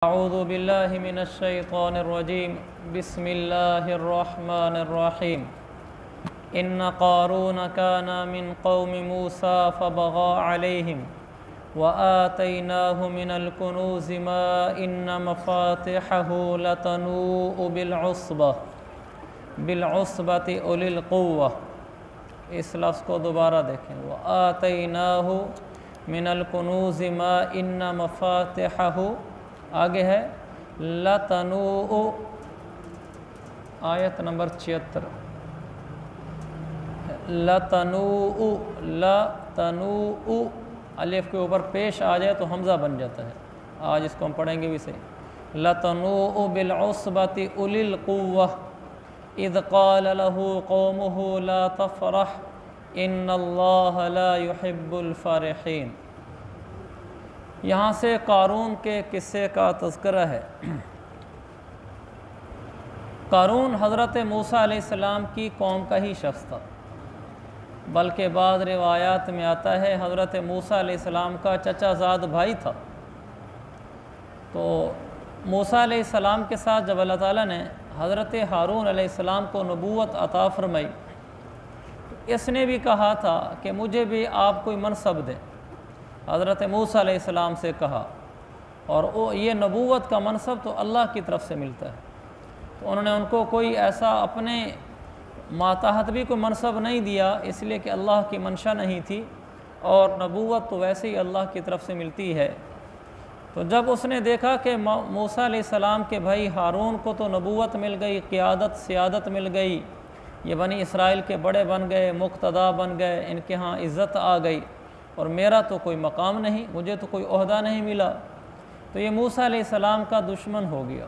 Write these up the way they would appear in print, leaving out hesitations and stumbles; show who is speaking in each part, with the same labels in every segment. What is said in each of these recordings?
Speaker 1: अऊज़ु बिल्लाहि मिनश्शैतानिर्रजीम बिस्मिल्लाहिर्रहमानिर्रहीम इन्न क़ारून काना मिन क़ौमि मूसा फ़बग़ा अलैहिम व आतैनाहु मिनल कुनूज़ि मा इन्न मफ़ातिहहु लतनूउ बिलउस्बति उलिल क़ुव्वा। इस लफ्ज़ को दोबारा देखें, व आतैनाहु मिनल कुनूज़ि मा इन्न मफ़ातिहहु, आगे है लतनूउ, आयत नंबर 76, लतनूउ, लतनूउ अलिफ के ऊपर पेश आ जाए तो हमज़ा बन जाता है। आज इसको हम पढ़ेंगे भी सही। लतनूउ बिलउस्बति उलिल क़ुव्वा इज़ क़ाल लहू क़ौमुहु ला तफ़रह इन्नल्लाह ला युहिब्बुल फ़रिहीन। यहाँ से क़ारून के किस्से का तज़किरा है। क़ारून हज़रत मूसा अलैहिस्सलाम की कौम का ही शख्स था, बल्कि बाद रिवायात में आता है हज़रत मूसा अलैहिस्सलाम का चचाज़ाद भाई था। तो मूसा अलैहिस्सलाम के साथ जब अल्लाह ताला ने हज़रत हारून अलैहिस्सलाम को नबूवत अता फ़रमाई, इसने भी कहा था कि मुझे भी आप कोई मनसब दें। हज़रत मूसा अलैहिस्सलाम से कहा, और वो ये नबूवत का मनसब तो अल्लाह की तरफ से मिलता है। तो उन्होंने उनको कोई ऐसा अपने मातहत भी कोई मनसब नहीं दिया, इसलिए कि अल्लाह की मंशा नहीं थी, और नबूवत तो वैसे ही अल्लाह की तरफ से मिलती है। तो जब उसने देखा कि मूसा अलैहिस्सलाम के भाई हारून को तो नबूवत मिल गई, क़ियादत सियादत मिल गई, ये बनी इसराइल के बड़े बन गए, मुक़्तदा बन गए, इनके यहाँ इज़्ज़त आ गई, और मेरा तो कोई मकाम नहीं, मुझे तो कोई ओहदा नहीं मिला, तो ये मूसा अलैहिस्सलाम का दुश्मन हो गया।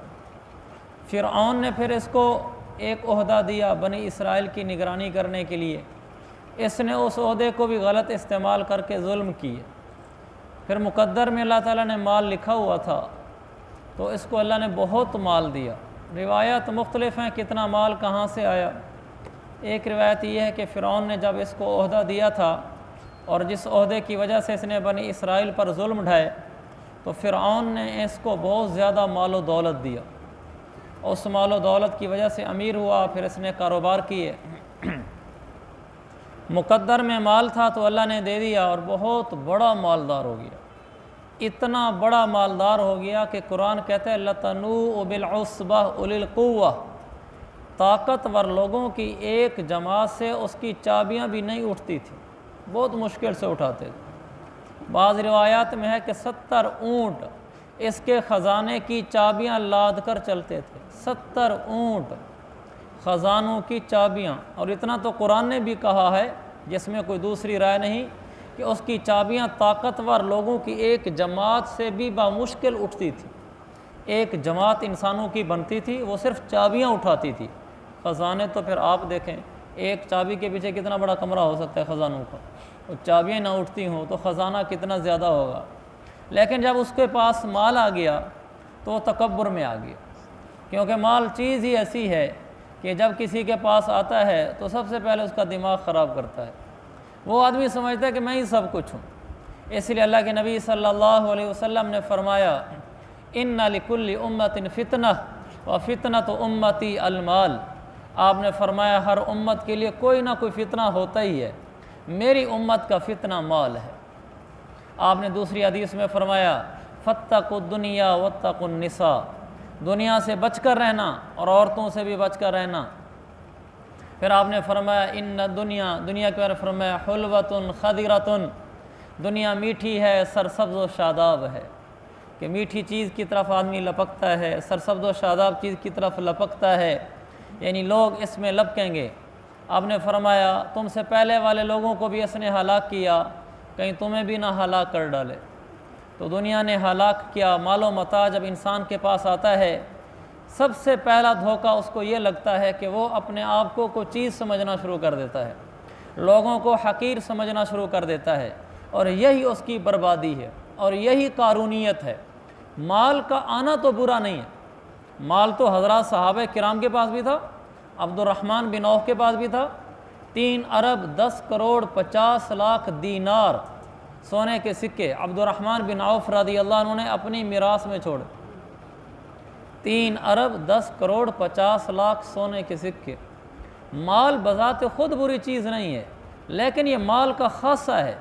Speaker 1: फ़िरऔन ने फिर इसको एक ओहदा दिया बनी इसराइल की निगरानी करने के लिए। इसने उस ओहदे को भी गलत इस्तेमाल करके जुल्म किए। फिर मुक़द्दर में अल्लाह ताला ने माल लिखा हुआ था, तो इसको अल्लाह ने बहुत माल दिया। रिवायत मुख्तलिफ़ हैं कितना माल कहाँ से आया। एक रिवायत ये है कि फ़िरऔन ने जब इसको ओहदा दिया था और जिस ओहदे की वजह से इसने बनी इसराइल पर जुल्म ढाए, तो फ़िरऔन ने इसको बहुत ज़्यादा मालो दौलत दिया। उस मालो दौलत की वजह से अमीर हुआ, फिर इसने कारोबार किए। मुक़द्दर में माल था तो अल्लाह ने दे दिया, और बहुत बड़ा मालदार हो गया। इतना बड़ा मालदार हो गया कि कुरान कहते हैं लतनूउ बिलउस्बा उलिल क़ुव्वा, ताकतवर लोगों की एक जमात से उसकी चाबियाँ भी नहीं उठती थी, बहुत मुश्किल से उठाते थे। बाज़ रिवायात में है कि 70 ऊँट इसके ख़जाने की चाबियाँ लाद कर चलते थे। 70 ऊँट ख़जानों की चाबियाँ। और इतना तो कुरान ने भी कहा है, जिसमें कोई दूसरी राय नहीं, कि उसकी चाबियाँ ताकतवर लोगों की एक जमात से भी बामुश्किल उठती थी। एक जमात इंसानों की बनती थी, वो सिर्फ चाबियाँ उठाती थी। ख़जाने तो फिर आप देखें, एक चाबी के पीछे कितना बड़ा कमरा हो सकता है ख़जानों का, और चाबियाँ ना उठती हों तो ख़जाना कितना ज़्यादा होगा। लेकिन जब उसके पास माल आ गया तो वो तकब्बुर में आ गया, क्योंकि माल चीज़ ही ऐसी है कि जब किसी के पास आता है तो सबसे पहले उसका दिमाग ख़राब करता है। वो आदमी समझता है कि मैं ही सब कुछ हूँ। इसलिए अल्लाह के नबी सल्लल्लाहु अलैहि वसल्लम ने फरमाया, इन्ना लिकुल्लि उम्मतिन फ़ितना व फ़ितनतु उम्मती अलमाल। आपने फरमाया हर उम्मत के लिए कोई ना कोई फ़ितना होता ही है, मेरी उम्मत का फ़ितना माल है। आपने दूसरी हदीस में फरमाया फ़त्तक़ुद्दुनिया वत्तक़ुन्निसा, दुनिया से बचकर रहना और औरतों से भी बचकर रहना। फिर आपने फरमाया इन्न दुनिया, दुनिया के बारे में फरमाया हुल्वतुन खदिरतुन, दुनिया मीठी है, सरसब्ज़ व शादाब है, कि मीठी चीज़ की तरफ आदमी लपकता है, सरसब्ज़ व शादाब चीज़ की तरफ लपकता है, यानी लोग इसमें लपकेंगे। आपने फरमाया तुमसे पहले वाले लोगों को भी इसने हलाक किया, कहीं तुम्हें भी ना हलाक कर डाले। तो दुनिया ने हलाक किया। मालो मता जब इंसान के पास आता है, सबसे पहला धोखा उसको ये लगता है कि वो अपने आप को कोई चीज़ समझना शुरू कर देता है, लोगों को हकीर समझना शुरू कर देता है, और यही उसकी बर्बादी है, और यही कारूनियत है। माल का आना तो बुरा नहीं है, माल तो हज़रत सहाबे किराम के पास भी था, अब्दुर्रहमान बिन औफ के पास भी था। 3 अरब 10 करोड़ 50 लाख दीनार सोने के सिक्के अब्दुर्रहमान बिन औफ रज़ी अल्लाह अन्हु ने अपनी मिरास में छोड़े। 3 अरब 10 करोड़ 50 लाख सोने के सिक्के। माल बज़ाते ख़ुद बुरी चीज़ नहीं है, लेकिन ये माल का ख़ासा है,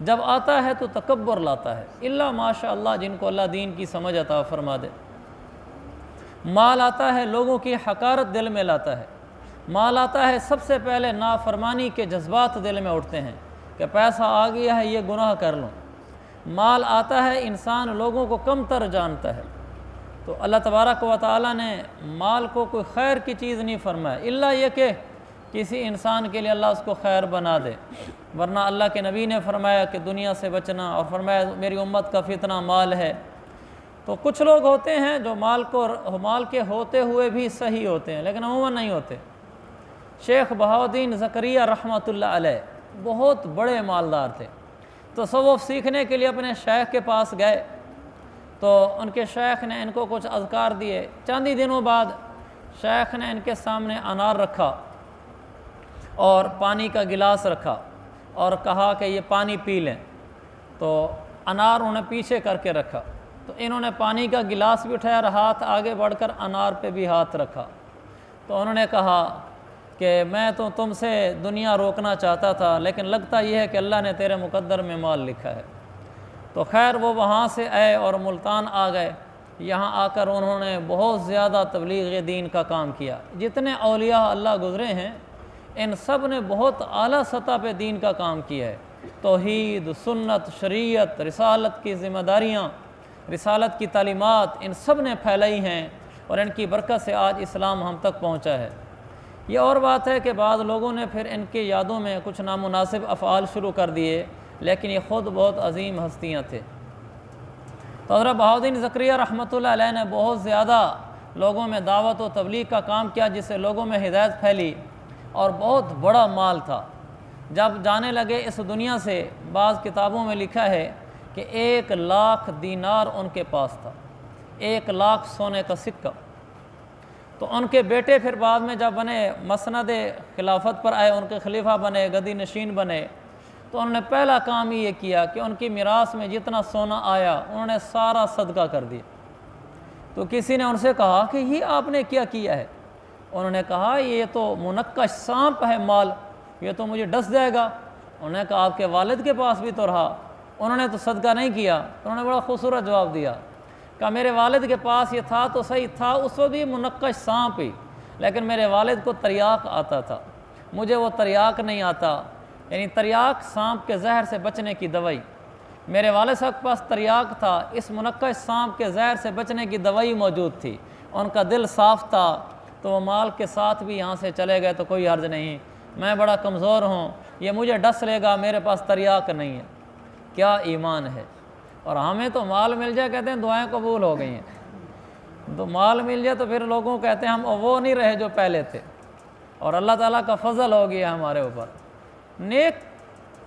Speaker 1: जब आता है तो तकब्बर लाता है। इल्ला माशाअल्लाह जिनको अल्लाह दीन की समझ अता फरमा दे। माल आता है लोगों की हकारत दिल में लाता है। माल आता है सबसे पहले नाफरमानी के जज्बात दिल में उठते हैं कि पैसा आ गया है ये गुनाह कर लूँ। माल आता है इंसान लोगों को कम तर जानता है। तो अल्लाह तबारक व तआला ने माल को कोई खैर की चीज़ नहीं फरमाया, इल्ला ये कि किसी इंसान के लिए अल्लाह उसको खैर बना दे। वरना अल्लाह के नबी ने फरमाया कि दुनिया से बचना, और फरमाया मेरी उम्मत का फितना माल है। तो कुछ लोग होते हैं जो माल के होते हुए भी सही होते हैं, लेकिन अमूमन नहीं होते। शेख बहाउद्दीन ज़करिया रहमतुल्लाह अलैह बहुत बड़े मालदार थे। तो तसव्वुफ़ सीखने के लिए अपने शेख के पास गए, तो उनके शेख ने इनको कुछ अज़कार दिए। चंद ही दिनों बाद शेख ने इनके सामने अनार रखा और पानी का गिलास रखा और कहा कि ये पानी पी लें। तो अनार उन्होंने पीछे करके रखा, तो इन्होंने पानी का गिलास भी उठाया और हाथ आगे बढ़कर अनार पे भी हाथ रखा। तो उन्होंने कहा कि मैं तो तुमसे दुनिया रोकना चाहता था, लेकिन लगता यह है कि अल्लाह ने तेरे मुकद्दर में माल लिखा है। तो खैर वो वहाँ से आए और मुल्तान आ गए। यहाँ आकर उन्होंने बहुत ज़्यादा तबलीग दीन का काम किया। जितने औलिया अल्लाह गुज़रे हैं, इन सब ने बहुत आला सतह पे दीन का काम किया है। तौहीद, सुन्नत, शरीयत, रिसालत की ज़िम्मेदारियाँ, रिसालत की तालीमात, इन सब ने फैलाई हैं और इनकी बरकत से आज इस्लाम हम तक पहुँचा है। ये और बात है कि बाद लोगों ने फिर इनके यादों में कुछ नामुनासिब अफ़आल शुरू कर दिए, लेकिन ये ख़ुद बहुत अजीम हस्तियाँ थे। तो हज़रत बहाउद्दीन ज़करिया रहमतुल्लाह अलैह ने बहुत ज़्यादा लोगों में दावत व तबलीग का काम किया, जिससे लोगों में हिदायत फैली और बहुत बड़ा माल था। जब जाने लगे इस दुनिया से, बाज़ किताबों में लिखा है कि 1 लाख दीनार उनके पास था, 1 लाख सोने का सिक्का। तो उनके बेटे फिर बाद में जब बने, मसनद खिलाफत पर आए, उनके खलीफा बने, गदी नशीन बने, तो उन्होंने पहला काम ये किया कि उनकी मिरास में जितना सोना आया उन्होंने सारा सदका कर दिया। तो किसी ने उनसे कहा कि ये आपने क्या किया है? उन्होंने कहा ये तो मुनक्कश सांप है माल, ये तो मुझे डस जाएगा। उन्होंने कहा आपके वालिद के पास भी तो रहा, उन्होंने तो सदका नहीं किया। उन्होंने बड़ा खूबसूरत जवाब दिया, कहा मेरे वालिद के पास ये था तो सही था, उस वक्त भी मुनक्कश सांप ही, लेकिन मेरे वालिद को तरियाक आता था, मुझे वो तरियाक नहीं आता। यानी तरियाक सांप के जहर से बचने की दवाई। मेरे वालिद साहब के पास तरियाक था, इस मुनक्कश सांप के जहर से बचने की दवाई मौजूद थी। उनका दिल साफ़ था, तो वो माल के साथ भी यहाँ से चले गए तो कोई हर्ज नहीं। मैं बड़ा कमज़ोर हूँ, ये मुझे डस लेगा, मेरे पास तरियाक नहीं है। क्या ईमान है। और हमें तो माल मिल जाए कहते हैं दुआएं कबूल हो गई हैं। तो माल मिल जाए तो फिर लोगों कहते हैं हम वो नहीं रहे जो पहले थे, और अल्लाह ताला का फ़ज़ल हो गया हमारे ऊपर। नेक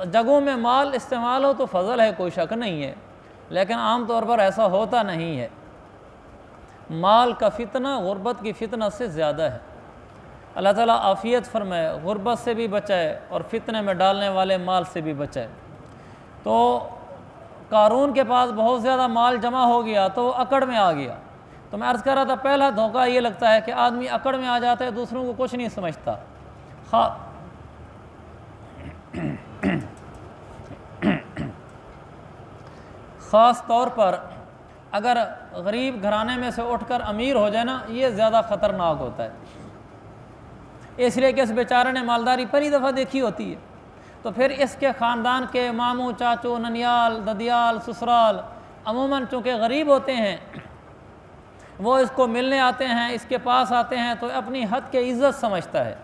Speaker 1: जगहों में माल इस्तेमाल हो तो फ़ज़ल है, कोई शक नहीं है, लेकिन आम तौर पर ऐसा होता नहीं है। माल का फितना गुर्बत की फितना से ज़्यादा है। अल्लाह ताला आफ़ियत फरमाए, गुर्बत से भी बचाए और फितने में डालने वाले माल से भी बचाए। तो कारून के पास बहुत ज़्यादा माल जमा हो गया तो वो अकड़ में आ गया। तो मैं अर्ज़ कर रहा था, पहला धोखा ये लगता है कि आदमी अकड़ में आ जाता है, दूसरों को कुछ नहीं समझता। ख़ास तौर पर अगर गरीब घराने में से उठकर अमीर हो जाए ना, ये ज़्यादा ख़तरनाक होता है। इसलिए कि इस बेचारे ने मालदारी पहली दफ़ा देखी होती है, तो फिर इसके ख़ानदान के मामू, चाचू, ननियाल, ददियाल, ससुराल अमूमन चूँकि गरीब होते हैं, वो इसको मिलने आते हैं, इसके पास आते हैं, तो अपनी हद के इज़्ज़त समझता है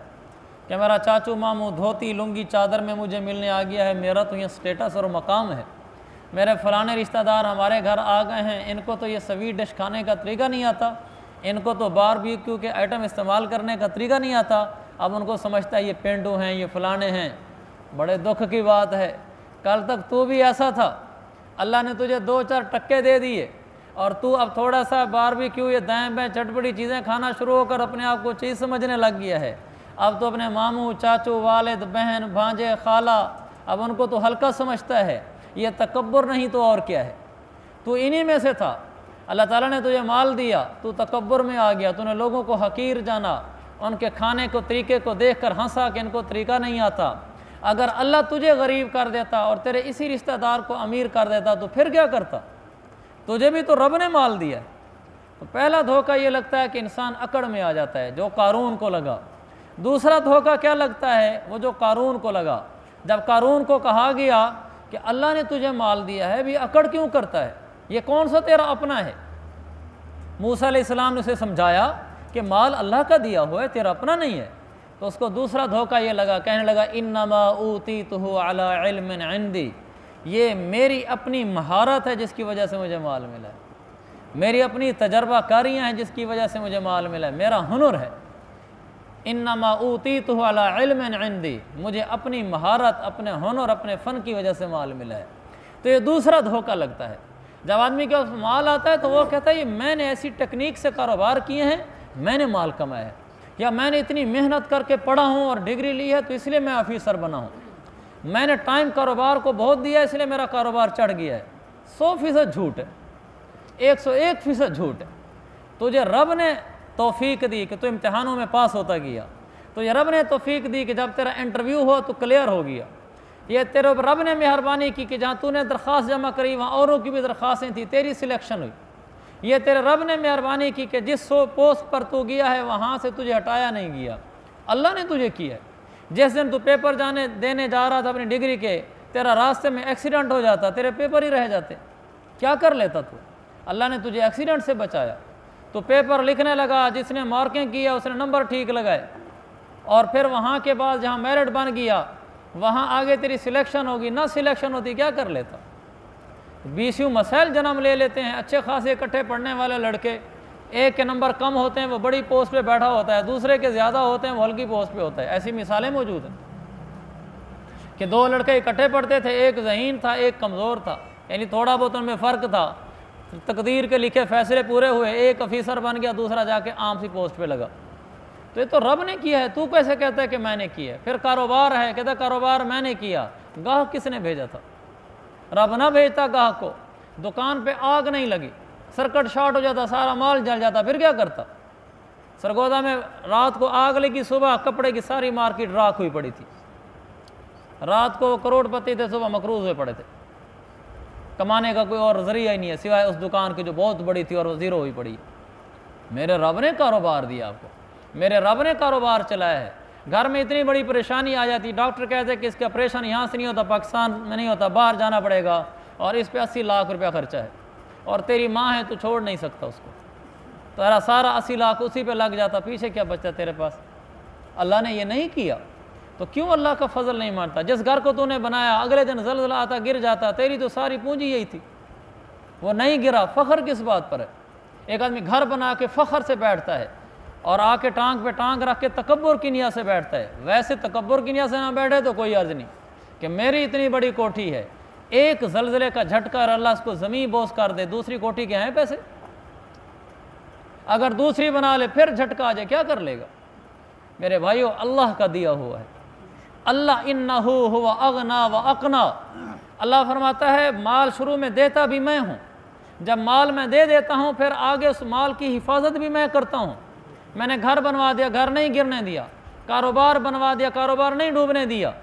Speaker 1: कि मेरा चाचू मामू धोती लुंगी चादर में मुझे मिलने आ गया है, मेरा तो ये स्टेटस और मकाम है। मेरे फ़लाने रिश्तेदार हमारे घर आ गए हैं, इनको तो ये स्वीट डिश खाने का तरीका नहीं आता, इनको तो बारबेक्यू के आइटम इस्तेमाल करने का तरीका नहीं आता। अब उनको समझता है ये पेंडू हैं, ये फ़लाने हैं। बड़े दुख की बात है, कल तक तू भी ऐसा था, अल्लाह ने तुझे 2-4 टक्के दे दिए और तू अब थोड़ा सा बारबेक्यू ये दाएँ बाएँ चटपटी चीज़ें खाना शुरू होकर अपने आप को चीज़ समझने लग गया है। अब तो अपने मामू, चाचू, वालिद, बहन, भांजे, खाला, अब उनको तो हल्का समझता है। ये तकब्बुर नहीं तो और क्या है। तो इन्हीं में से था। अल्लाह ताला ने तुझे माल दिया, तू तकब्बुर में आ गया, तूने लोगों को हकीर जाना, उनके खाने को तरीके को देखकर हंसा कि इनको तरीका नहीं आता। अगर अल्लाह तुझे गरीब कर देता और तेरे इसी रिश्तेदार को अमीर कर देता तो फिर क्या करता? तुझे भी तो रब ने माल दिया है। तो पहला धोखा ये लगता है कि इंसान अकड़ में आ जाता है, जो कारून को लगा। दूसरा धोखा क्या लगता है? वो जो कारून को लगा, जब कारून को कहा गया कि अल्लाह ने तुझे माल दिया है, भी अकड़ क्यों करता है, ये कौन सा तेरा अपना है? मूसा अलैहिस्सलाम ने उसे समझाया कि माल अल्लाह का दिया हुआ है, तेरा अपना नहीं है। तो उसको दूसरा धोखा ये लगा, कहने लगा इन्नमा ऊतीतुहु अला इल्मिन इंदी, ये मेरी अपनी महारत है जिसकी वजह से मुझे माल मिला है, मेरी अपनी तजर्बाकारियाँ हैं जिसकी वजह से मुझे माल मिला है, मेरा हुनर है। इन्नमा ऊतीतुहु अला इल्मिन इंदी, मुझे अपनी महारत, अपने हुनर, अपने फ़न की वजह से माल मिला है। तो ये दूसरा धोखा लगता है। जब आदमी के पास माल आता है तो वो कहता है ये मैंने ऐसी टेक्निक से कारोबार किए हैं, मैंने माल कमाया है, या मैंने इतनी मेहनत करके पढ़ा हूँ और डिग्री ली है तो इसलिए मैं ऑफिसर बना हूँ, मैंने टाइम कारोबार को बहुत दिया इसलिए मेरा कारोबार चढ़ गया है। 100% झूठ है, 101% झूठ है। तुझे रब ने तौफीक दी कि तू इम्तिहानों में पास होता गया, तुझे रब ने तौफीक दी कि जब तेरा इंटरव्यू हो तो क्लियर हो गया। ये तेरे रब ने मेहरबानी की कि जहाँ तूने दरख्वास्त जमा करी वहाँ औरों की भी दरख्वास्तें थी, तेरी सिलेक्शन हुई। ये तेरे रब ने मेहरबानी की कि जिस पोस्ट पर तू गया है वहाँ से तुझे हटाया नहीं गया, अल्लाह ने तुझे किया है। जिस दिन तू पेपर देने जा रहा था अपनी डिग्री के, तेरा रास्ते में एक्सीडेंट हो जाता, तेरे पेपर ही रह जाते, क्या कर लेता तू? अल्लाह ने तुझे एक्सीडेंट से बचाया। तो पेपर लिखने लगा, जिसने मार्किंग किया उसने नंबर ठीक लगाए, और फिर वहाँ के बाद जहाँ मेरिट बन गया वहाँ आगे तेरी सिलेक्शन होगी, ना सिलेक्शन होती क्या कर लेता? 20 मसाइल जन्म ले लेते हैं। अच्छे खासे इकट्ठे पढ़ने वाले लड़के, एक के नंबर कम होते हैं वो बड़ी पोस्ट पे बैठा होता है, दूसरे के ज़्यादा होते हैं वो हल्की पोस्ट पे होता है। ऐसी मिसालें मौजूद हैं कि 2 लड़के इकट्ठे पढ़ते थे, एक ज़हीन था एक कमज़ोर था, यानी थोड़ा बहुत उनमें फ़र्क था। तकदीर के लिखे फ़ैसले पूरे हुए, एक ऑफिसर बन गया, दूसरा जाके आम सी पोस्ट पे लगा। तो ये तो रब ने किया है, तू कैसे कहता है कि मैंने किया है? फिर कारोबार है, कहता कारोबार मैंने किया, गाहक किसने भेजा था? रब ना भेजता गाहक को, दुकान पे आग नहीं लगी, सर्किट शॉर्ट हो जाता, सारा माल जल जाता, फिर क्या करता? सरगोदा में रात को आग लगी, सुबह कपड़े की सारी मार्केट राख हुई पड़ी थी। रात को करोड़पति थे, सुबह मकरूज हुए पड़े थे, कमाने का कोई और जरिया ही नहीं है सिवाय उस दुकान की जो बहुत बड़ी थी और वो ज़ीरो हुई पड़ी। मेरे रब ने कारोबार दिया आपको, मेरे रब ने कारोबार चलाया है। घर में इतनी बड़ी परेशानी आ जाती, डॉक्टर कहते हैं कि इसका ऑपरेशन यहाँ से नहीं होता, पाकिस्तान में नहीं होता, बाहर जाना पड़ेगा, और इस पे 80 लाख रुपया खर्चा है, और तेरी माँ है तो छोड़ नहीं सकता उसको, तेरा सारा 80 लाख उसी पे लग जाता, पीछे क्या बचता तेरे पास? अल्लाह ने ये नहीं किया तो क्यों अल्लाह का फजल नहीं मानता? जिस घर को तूने बनाया अगले दिन ज़लज़ला आता गिर जाता, तेरी तो सारी पूंजी यही थी, वो नहीं गिरा, फ़ख्र किस बात पर है? एक आदमी घर बना के फ़ख्र से बैठता है और आके टांग पे टांग रख के तकब्बुर की नियत से बैठता है। वैसे तकब्बुर की नियत से ना बैठे तो कोई अर्ज नहीं कि मेरी इतनी बड़ी कोठी है, एक ज़लज़ले का झटका और अल्लाह उसको ज़मीन बोस कर दे, दूसरी कोठी के हैं पैसे? अगर दूसरी बना ले फिर झटका आ जाए, क्या कर लेगा? मेरे भाइयों, अल्लाह का दिया हुआ है। अल्लाह इन्नहु हुवा अगना व अकना, अल्लाह फरमाता है माल शुरू में देता भी मैं हूँ, जब माल मैं दे देता हूँ फिर आगे उस माल की हिफाजत भी मैं करता हूँ। मैंने घर बनवा दिया, घर नहीं गिरने दिया, कारोबार बनवा दिया, कारोबार नहीं डूबने दिया।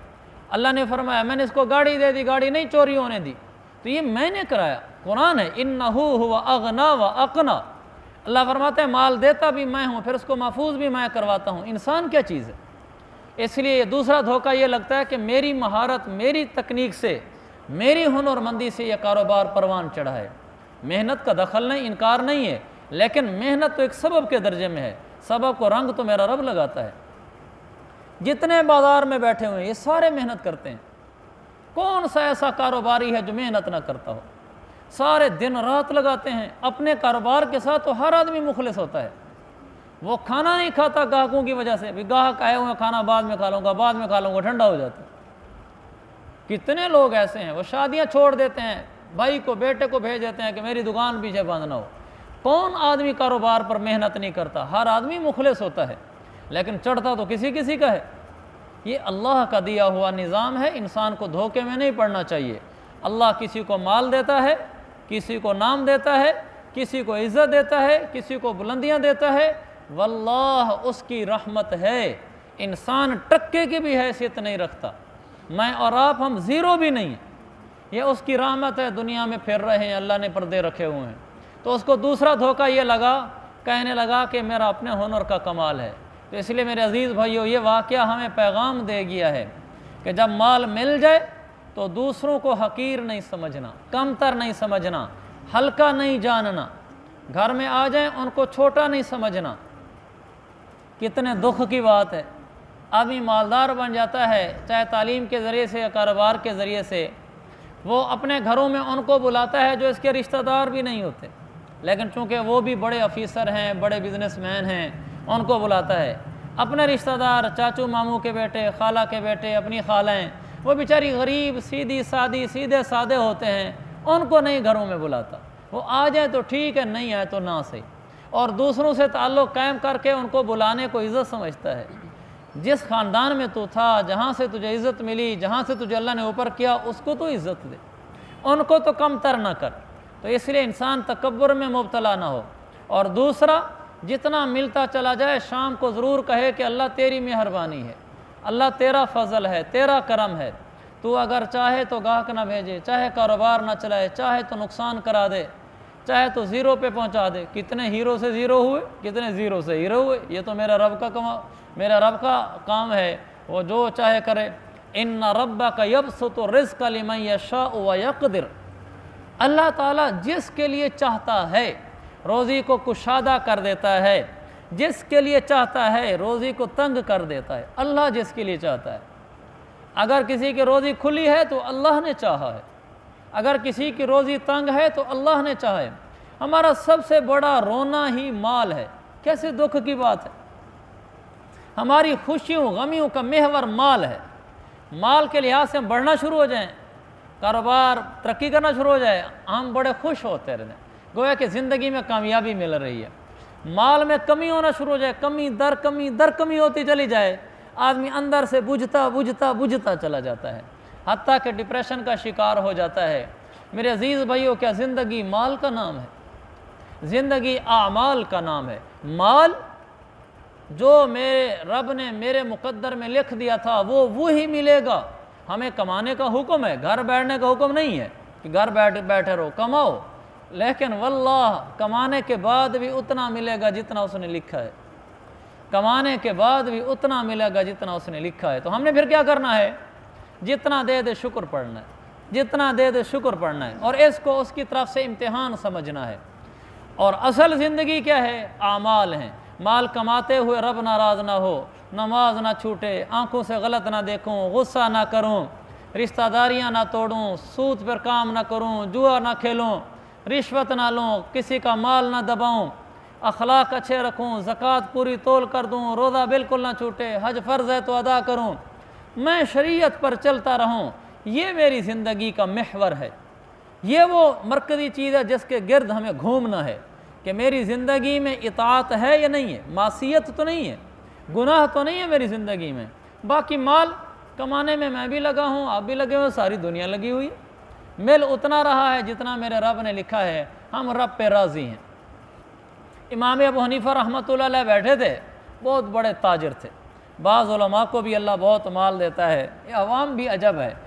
Speaker 1: अल्लाह ने फरमाया मैंने इसको गाड़ी दे दी, गाड़ी नहीं चोरी होने दी, तो ये मैंने कराया। कुरान है इन्नहु हुवा अगना व अकना, अल्लाह फरमाता है माल देता भी मैं हूँ फिर उसको महफूज भी मैं करवाता हूँ। इंसान क्या चीज़ है? इसलिए दूसरा धोखा ये लगता है कि मेरी महारत, मेरी तकनीक से, मेरी हुनरमंदी से यह कारोबार परवान चढ़ा है। मेहनत का दखल नहीं, इनकार नहीं है, लेकिन मेहनत तो एक सबब के दर्जे में है, सबब को रंग तो मेरा रब लगाता है। जितने बाजार में बैठे हुए हैं ये सारे मेहनत करते हैं, कौन सा ऐसा कारोबारी है जो मेहनत ना करता हो? सारे दिन रात लगाते हैं अपने कारोबार के साथ, तो हर आदमी मुखलिस होता है। वो खाना नहीं खाता ग्राहकों की वजह से, भी ग्राहक आए हुए खाना बाद में खा लूँगा, बाद में खा लूँगा, ठंडा हो जाता है। कितने लोग ऐसे हैं वो शादियाँ छोड़ देते हैं, भाई को बेटे को भेज देते हैं कि मेरी दुकान पीछे बंद ना हो। कौन आदमी कारोबार पर मेहनत नहीं करता? हर आदमी मुखलिस होता है, लेकिन चढ़ता तो किसी किसी का है। ये अल्लाह का दिया हुआ निज़ाम है, इंसान को धोखे में नहीं पड़ना चाहिए। अल्लाह किसी को माल देता है, किसी को नाम देता है, किसी को इज़्ज़त देता है, किसी को बुलंदियाँ देता है, वल्लाह उसकी रहमत है। इंसान टक्के की भी हैसियत नहीं रखता, मैं और आप हम ज़ीरो भी नहीं हैं, ये उसकी रहमत है। दुनिया में फिर रहे हैं, अल्लाह ने पर्दे रखे हुए हैं। तो उसको दूसरा धोखा ये लगा, कहने लगा कि मेरा अपने हुनर का कमाल है। तो इसलिए मेरे अज़ीज़ भाइयों, ये वाक़या हमें पैगाम दे गया है कि जब माल मिल जाए तो दूसरों को हकीर नहीं समझना, कमतर नहीं समझना, हल्का नहीं जानना। घर में आ जाए उनको छोटा नहीं समझना। कितने दुख की बात है, आदमी मालदार बन जाता है, चाहे तालीम के ज़रिए से या कारोबार के ज़रिए से, वो अपने घरों में उनको बुलाता है जो इसके रिश्तेदार भी नहीं होते, लेकिन चूँकि वो भी बड़े ऑफिसर हैं, बड़े बिजनेसमैन हैं, उनको बुलाता है। अपने रिश्तेदार, चाचू मामू के बेटे, खाला के बेटे, अपनी खालाएँ, वो बेचारी गरीब, सीधी सादी, सीधे सादे होते हैं, उनको नहीं घरों में बुलाता। वो आ जाए तो ठीक है, नहीं आए तो ना सही। और दूसरों से ताल्लुक़ कायम करके उनको बुलाने को इज़्ज़त समझता है। जिस ख़ानदान में तू था, जहाँ से तुझे इज़्ज़त मिली, जहाँ से तुझे अल्लाह ने ऊपर किया, उसको तो इज़्ज़त दे, उनको तो कमतर ना कर। तो इसलिए इंसान तकब्बुर में मुब्तला ना हो। और दूसरा, जितना मिलता चला जाए, शाम को ज़रूर कहे कि अल्लाह तेरी मेहरबानी है, अल्लाह तेरा फ़ज़ल है, तेरा करम है। तू अगर चाहे तो गाहक ना भेजे, चाहे कारोबार ना चलाए, चाहे तो नुकसान करा दे, चाहे तो ज़ीरो पे पहुंचा दे। कितने हीरो से ज़ीरो हुए, कितने ज़ीरो से हीरो हुए। ये तो मेरा रब का काम है, वो जो चाहे करे। इन्ना रब्बका यबसुतु रिज़्क़ लिमन यशाअ व यक़दिर। अल्लाह ताला जिसके लिए चाहता है रोज़ी को कुशादा कर देता है, जिसके लिए चाहता है रोज़ी को तंग कर देता है। अल्लाह जिसके लिए चाहता है, अगर किसी की रोज़ी खुली है तो अल्लाह ने चाहा है, अगर किसी की रोज़ी तंग है तो अल्लाह ने चाहा है। हमारा सबसे बड़ा रोना ही माल है। कैसे दुख की बात है, हमारी खुशियों गमियों का महवर माल है। माल के लिहाज से हम बढ़ना शुरू हो जाएं, कारोबार तरक्की करना शुरू हो जाए, हम बड़े खुश होते रहते हैं, गोया कि ज़िंदगी में कामयाबी मिल रही है। माल में कमी होना शुरू हो जाए, कमी दर कमी होती चली जाए, आदमी अंदर से बुझता चला जाता है, हत्ता कि डिप्रेशन का शिकार हो जाता है। मेरे अजीज़ भाइयों, क्या ज़िंदगी माल का नाम है? ज़िंदगी आमाल का नाम है। माल जो मेरे रब ने मेरे मुकद्दर में लिख दिया था वो ही मिलेगा। हमें कमाने का हुक्म है, घर बैठने का हुक्म नहीं है कि घर बैठे रहो, कमाओ। लेकिन वल्लाह कमाने के बाद भी उतना मिलेगा जितना उसने लिखा है, कमाने के बाद भी उतना मिलेगा जितना उसने लिखा है। तो हमने फिर क्या करना है? जितना दे दे शुक्र पढ़ना है, जितना दे दे शुक्र पढ़ना है, और इसको उसकी तरफ से इम्तिहान समझना है। और असल ज़िंदगी क्या है? आमाल हैं। माल कमाते हुए रब नाराज़ ना हो, नमाज ना छूटे, आँखों से गलत ना देखूँ, गुस्सा ना करूँ, रिश्तेदारियाँ ना तोड़ूँ, सूद पर काम ना करूँ, जुआ ना खेलूँ, रिश्वत ना लूँ, किसी का माल ना दबाऊँ, अखलाक अच्छे रखूँ, ज़कात पूरी तोल कर दूँ, रोज़ा बिल्कुल ना छूटे, हज फ़र्ज़ है तो अदा करूँ, मैं शरीयत पर चलता रहूँ। ये मेरी ज़िंदगी का महवर है। ये वो मरकज़ी चीज़ है जिसके गिर्द हमें घूमना है कि मेरी ज़िंदगी में इताअत है या नहीं है, मासियत तो नहीं है, गुनाह तो नहीं है मेरी ज़िंदगी में। बाकी माल कमाने में मैं भी लगा हूँ, आप भी लगे हुए, सारी दुनिया लगी हुई है। मिल उतना रहा है जितना मेरे रब ने लिखा है, हम रब पे राज़ी हैं। इमाम अबू हनीफा रहमतुल्लाह अलैह बैठे थे, बहुत बड़े ताजिर थे। बाज़ उलमा को भी अल्लाह बहुत माल देता है, ये अवाम भी अजब है।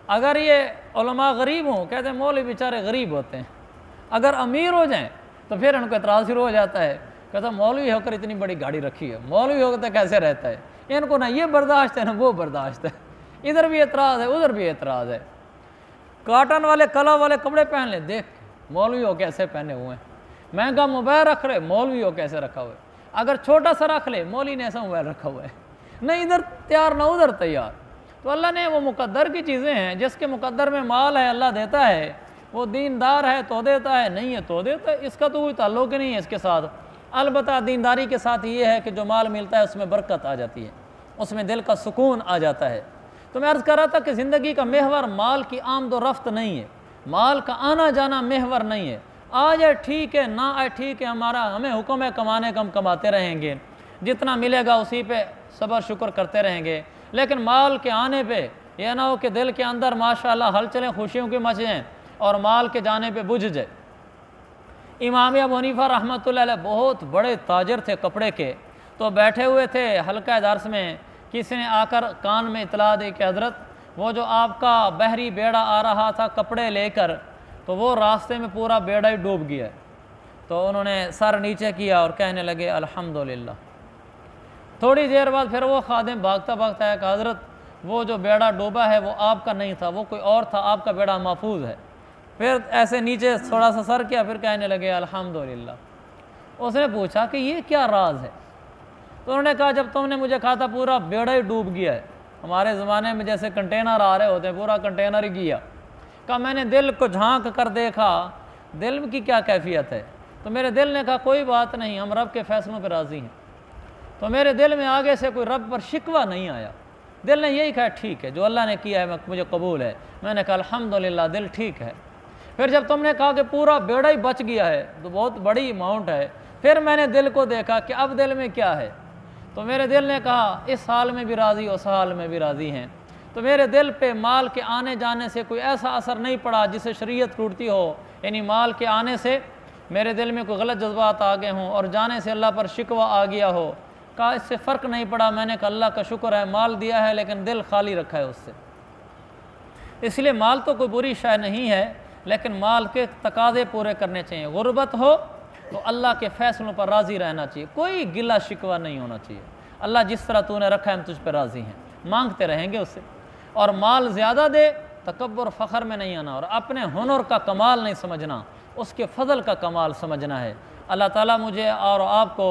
Speaker 1: अगर ये उलमा गरीब हों, कहते हैं मौलवी बेचारे गरीब होते हैं, अगर अमीर हो जाएं तो फिर उनको एतराज़ शुरू हो जाता है, कहता मौलवी होकर इतनी बड़ी गाड़ी रखी है, मौलवी होकर तो कैसे रहता है, इनको ना ये बर्दाश्त है ना वो बर्दाश्त है, इधर भी एतराज़ है उधर भी एतराज़ है। काटन वाले कला वाले कपड़े पहन ले, देख मौलवी हो कैसे पहने हुए हैं, महंगा मोबाइल रख रहे, मौलवी हो कैसे रखा हुआ है, अगर छोटा सा रख ले मौलवी ने ऐसा मोबाइल रखा हुआ है, नहीं इधर तैयार ना उधर तैयार। तो अल्लाह ने वो मुकद्दर की चीज़ें हैं, जिसके मुकद्दर में माल है अल्लाह देता है, वो दीनदार है तो देता है, नहीं है तो देता है, इसका तो कोई ताल्लुक़ ही नहीं है इसके साथ। अलबत्ता दीनदारी के साथ ये है कि जो माल मिलता है उसमें बरकत आ जाती है, उसमें दिल का सुकून आ जाता है। तो मैं अर्ज़ कर रहा था कि ज़िंदगी का महवर माल की आमद व रफ्त नहीं है, माल का आना जाना महवर नहीं है। आ जाए ठीक है, ना आए ठीक है, हमें हुक्म है कमाने का, हम कमाते रहेंगे, जितना मिलेगा उसी पे सब्र शुक्र करते रहेंगे। लेकिन माल के आने पे यह ना हो कि दिल के अंदर माशाअल्लाह हलचलें खुशियों की मचें और माल के जाने पे बुझ जाए। इमाम अबू हनीफा रहमतुल्लाह अलैह बहुत बड़े ताजर थे कपड़े के, तो बैठे हुए थे हल्का दर्स में, किसी ने आकर कान में इतला दी कि हज़रत वो जो आपका बहरी बेड़ा आ रहा था कपड़े लेकर, तो वो रास्ते में पूरा बेड़ा ही डूब गया। तो उन्होंने सर नीचे किया और कहने लगे अल्हम्दुलिल्लाह। थोड़ी देर बाद फिर वो खादिम भागता भागता है कि हज़रत वो जो बेड़ा डूबा है वो आपका नहीं था, वो कोई और था, आपका बेड़ा महफूज है। फिर ऐसे नीचे थोड़ा सा सर किया, फिर कहने लगे अल्हम्दुलिल्लाह। उसने पूछा कि ये क्या राज है? तो उन्होंने कहा जब तुमने मुझे कहा था पूरा बेड़ा ही डूब गया है, हमारे ज़माने में जैसे कंटेनर आ रहे होते हैं, पूरा कंटेनर ही गया। कहा मैंने दिल को झांक कर देखा, दिल की क्या कैफियत है? तो मेरे दिल ने कहा कोई बात नहीं, हम रब के फ़ैसलों पर राज़ी हैं। तो मेरे दिल में आगे से कोई रब पर शिकवा नहीं आया। दिल ने यही कहा ठीक है, जो अल्लाह ने किया है मुझे कबूल है। मैंने कहा अल्हम्दुलिल्लाह, दिल ठीक है। फिर जब तुमने कहा कि पूरा बेड़ा ही बच गया है, तो बहुत बड़ी अमाउंट है, फिर मैंने दिल को देखा कि अब दिल में क्या है। तो मेरे दिल ने कहा इस हाल में भी राज़ी, उस हाल में भी राज़ी हैं। तो मेरे दिल पे माल के आने जाने से कोई ऐसा असर नहीं पड़ा जिससे शरीयत टूटती हो, यानी माल के आने से मेरे दिल में कोई गलत जज्बात आ गए हों और जाने से अल्लाह पर शिकवा आ गया हो। कहा इससे फ़र्क नहीं पड़ा। मैंने कहा अल्लाह का शुक्र है, माल दिया है लेकिन दिल खाली रखा है उससे। इसलिए माल तो कोई बुरी शय नहीं है, लेकिन माल के तकाज़े पूरे करने चाहिए। गुर्बत हो तो अल्लाह के फ़ैसलों पर राज़ी रहना चाहिए, कोई गिला शिकवा नहीं होना चाहिए। अल्लाह जिस तरह तूने रखा है हम तुझ पर राज़ी हैं, मांगते रहेंगे उससे। और माल ज़्यादा दे, तकब्बुर फ़ख्र में नहीं आना और अपने हुनर का कमाल नहीं समझना, उसके फ़ज़ल का कमाल समझना है। अल्लाह ताला मुझे और आपको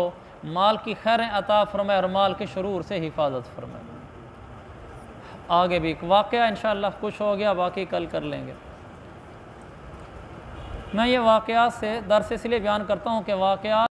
Speaker 1: माल की खैरें अता फरमाए और माल के शुरूर से हिफाजत फरमाए। आगे भी एक वाक़या इंशाअल्लाह कुछ हो गया, बाकी कल कर लेंगे। मैं ये वाक़यात से दर्स इसलिए बयान करता हूँ कि वाक़यात